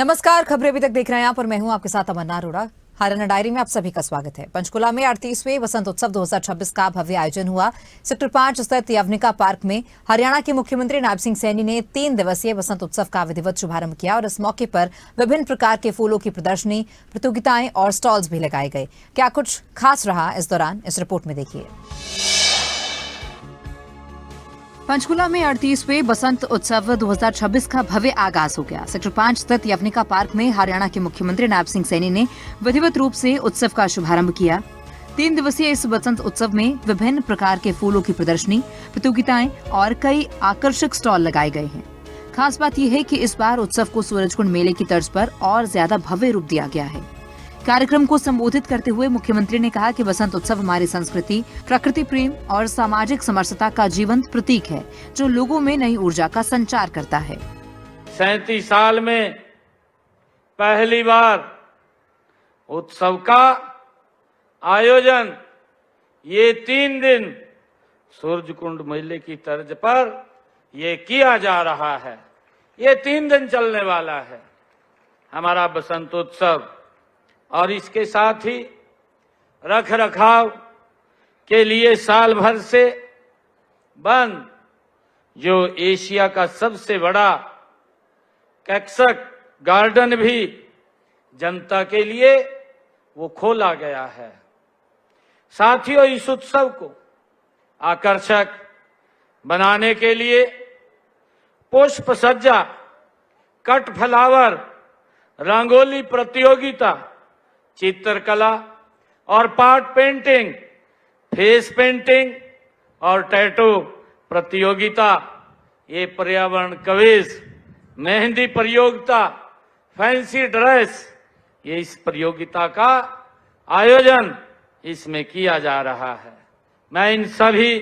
नमस्कार, खबरें अभी तक देख रहे हैं आप और मैं हूं आपके साथ तमन्ना अरोड़ा। हरियाणा डायरी में आप सभी का स्वागत है। पंचकुला में 38वें वसंत उत्सव 2026 का भव्य आयोजन हुआ। सेक्टर 5 स्थित यवनिका पार्क में हरियाणा के मुख्यमंत्री नायब सिंह सैनी ने 3 दिवसीय वसंत उत्सव का विधिवत शुभारंभ किया और इस मौके पर विभिन्न प्रकार के फूलों की प्रदर्शनी, प्रतियोगिताएं और स्टॉल्स भी लगाए गए। क्या कुछ खास रहा इस दौरान, इस रिपोर्ट में देखिए। पंचकुला में 38वें बसंत उत्सव 2026 का भव्य आगाज हो गया। सेक्टर 5 स्थित यवनिका पार्क में हरियाणा के मुख्यमंत्री नायब सिंह सैनी ने विधिवत रूप से उत्सव का शुभारंभ किया। 3 दिवसीय इस बसंत उत्सव में विभिन्न प्रकार के फूलों की प्रदर्शनी, प्रतियोगिताएं और कई आकर्षक स्टॉल लगाए गए हैं। खास बात यह है कि इस बार उत्सव को सूरजकुंड मेले की तर्ज पर और ज्यादा भव्य रूप दिया गया है। कार्यक्रम को संबोधित करते हुए मुख्यमंत्री ने कहा कि बसंत उत्सव हमारी संस्कृति, प्रकृति प्रेम और सामाजिक समरसता का जीवंत प्रतीक है, जो लोगों में नई ऊर्जा का संचार करता है। 37 साल में पहली बार उत्सव का आयोजन ये 3 दिन सूरजकुंड मेले की तर्ज पर ये किया जा रहा है। ये 3 दिन चलने वाला है हमारा बसंत उत्सव, और इसके साथ ही रख रखाव के लिए साल भर से बंद जो एशिया का सबसे बड़ा कैक्सक गार्डन भी जनता के लिए वो खोला गया है। साथियों, इस उत्सव को आकर्षक बनाने के लिए पुष्प सज्जा, कट फ्लावर, रंगोली प्रतियोगिता, चित्रकला और पार्ट पेंटिंग, फेस पेंटिंग और टैटू प्रतियोगिता, ये पर्यावरण क्विज, मेहंदी प्रतियोगिता, फैंसी ड्रेस, ये इस प्रतियोगिता का आयोजन इसमें किया जा रहा है। मैं इन सभी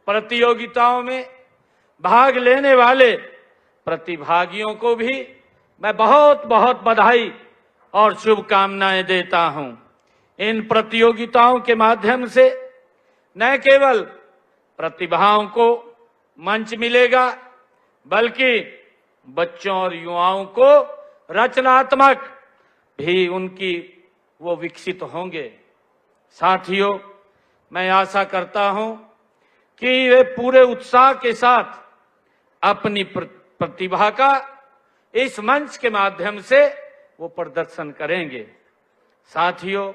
प्रतियोगिताओं में भाग लेने वाले प्रतिभागियों को भी मैं बहुत बहुत बधाई और शुभकामनाएं देता हूं। इन प्रतियोगिताओं के माध्यम से न केवल प्रतिभाओं को मंच मिलेगा, बल्कि बच्चों और युवाओं को रचनात्मक भी उनकी वो विकसित होंगे। साथियों, मैं आशा करता हूं कि वे पूरे उत्साह के साथ अपनी प्रतिभा का इस मंच के माध्यम से वो प्रदर्शन करेंगे। साथियों,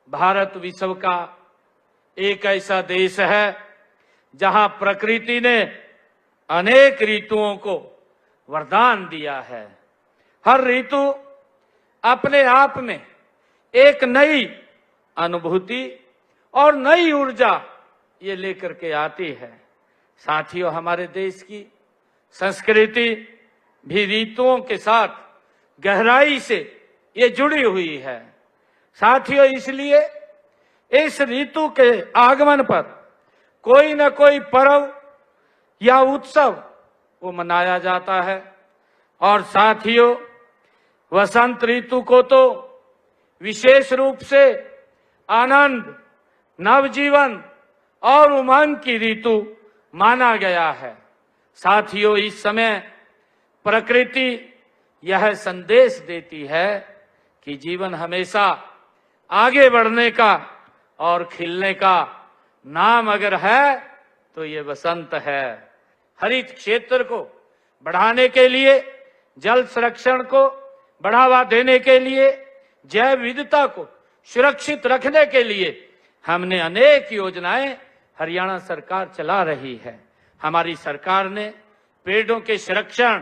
भारत विश्व का एक ऐसा देश है जहां प्रकृति ने अनेक ऋतुओं को वरदान दिया है। हर ऋतु अपने आप में एक नई अनुभूति और नई ऊर्जा ये लेकर के आती है। साथियों, हमारे देश की संस्कृति भी ऋतुओं के साथ गहराई से ये जुड़ी हुई है। साथियों, इसलिए इस ऋतु के आगमन पर कोई न कोई पर्व या उत्सव वो मनाया जाता है। और साथियों, वसंत ऋतु को तो विशेष रूप से आनंद, नवजीवन और उमंग की ऋतु माना गया है। साथियों, इस समय प्रकृति यह संदेश देती है कि जीवन हमेशा आगे बढ़ने का और खिलने का नाम अगर है तो ये बसंत है। हरित क्षेत्र को बढ़ाने के लिए, जल संरक्षण को बढ़ावा देने के लिए, जैव विविधता को सुरक्षित रखने के लिए हमने अनेक योजनाएं हरियाणा सरकार चला रही है। हमारी सरकार ने पेड़ों के संरक्षण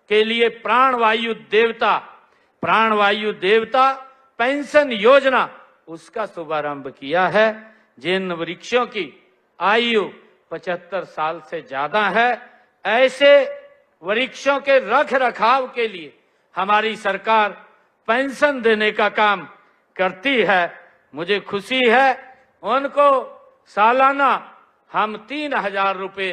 के लिए प्राणवायु देवता पेंशन योजना उसका शुभारंभ किया है। जिन वृक्षों की आयु 75 साल से ज्यादा है, ऐसे वृक्षों के रख रखाव के लिए हमारी सरकार पेंशन देने का काम करती है। मुझे खुशी है, उनको सालाना हम 3000 रुपए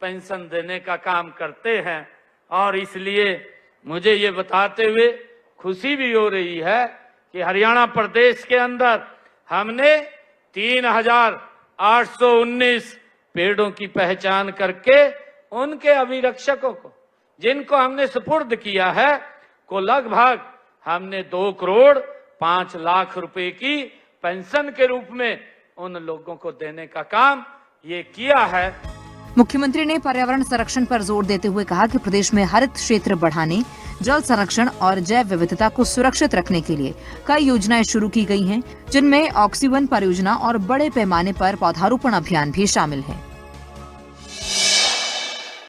पेंशन देने का काम करते हैं। और इसलिए मुझे ये बताते हुए खुशी भी हो रही है कि हरियाणा प्रदेश के अंदर हमने 3819 पेड़ों की पहचान करके उनके अभिरक्षकों को, जिनको हमने सुपुर्द किया है, को लगभग हमने 2,05,00,000 रुपए की पेंशन के रूप में उन लोगों को देने का काम ये किया है। मुख्यमंत्री ने पर्यावरण संरक्षण पर जोर देते हुए कहा कि प्रदेश में हरित क्षेत्र बढ़ाने, जल संरक्षण और जैव विविधता को सुरक्षित रखने के लिए कई योजनाएं शुरू की गई हैं, जिनमें ऑक्सीवन परियोजना और बड़े पैमाने पर पौधारोपण अभियान भी शामिल है।